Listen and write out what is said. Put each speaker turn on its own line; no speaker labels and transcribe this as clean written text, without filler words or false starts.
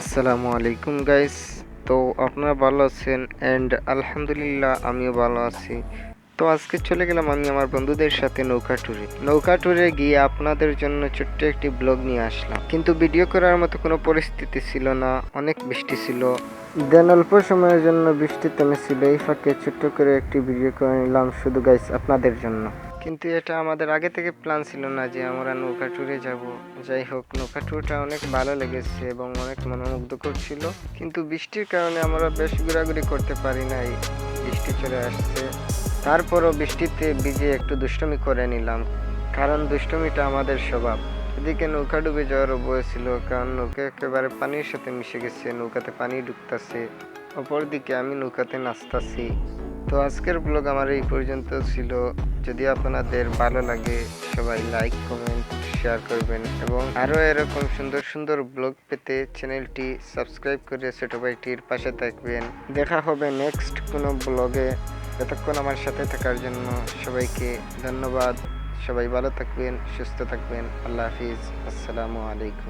আসসালামু আলাইকুম গাইস। তো আপনারা ভালো আছেন? অ্যান্ড আলহামদুলিল্লাহ আমিও ভালো আছি। তো আজকে চলে গেলাম আমি আমার বন্ধুদের সাথে নৌকা ট্যুরে গিয়ে আপনাদের জন্য ছোট্ট একটি ব্লগ নিয়ে আসলাম, কিন্তু ভিডিও করার মতো কোনো পরিস্থিতি ছিল না, অনেক বৃষ্টি ছিল। দেন অল্প সময়ের জন্য বৃষ্টি থেমেছিল, এই ফাঁকে ছোট্ট করে একটি ভিডিও করে নিলাম শুধু গাইস আপনাদের জন্য। কিন্তু এটা আমাদের আগে থেকে প্ল্যান ছিল না যে আমরা নৌকা ট্যুরে যাব। যাই হোক, নৌকা ট্যুরটা অনেক ভালো লেগেছে এবং অনেক মনোমুগ্ধকর ছিল, কিন্তু বৃষ্টির কারণে আমরা বেশ ঘোরাঘুরি করতে পারি নাই, বৃষ্টি চলে আসছে। তারপরও বৃষ্টিতে ভিজে একটু দুষ্টুমি করে নিলাম, কারণ দুষ্টুমিটা আমাদের স্বভাব। এদিকে নৌকা ডুবে যাওয়ার ভয় ছিল, কারণ নৌকা একেবারে পানির সাথে মিশে গেছে, নৌকাতে পানি ঢুকতেছে। অপরদিকে আমি নৌকাতে নাচতাছি। তো আজকের ব্লগ আমার এই পর্যন্ত ছিল। যদি আপনাদের ভালো লাগে সবাই লাইক কমেন্ট শেয়ার করবেন, এবং আরও এরকম সুন্দর সুন্দর ব্লগ পেতে চ্যানেলটি সাবস্ক্রাইব করে ছোট ভাইটির পাশে থাকবেন। দেখা হবে নেক্সট কোনো ব্লগে। এতক্ষণ আমার সাথে থাকার জন্য সবাইকে ধন্যবাদ। সবাই ভালো থাকবেন, সুস্থ থাকবেন। আল্লাহ হাফিজ। আসসালামু আলাইকুম।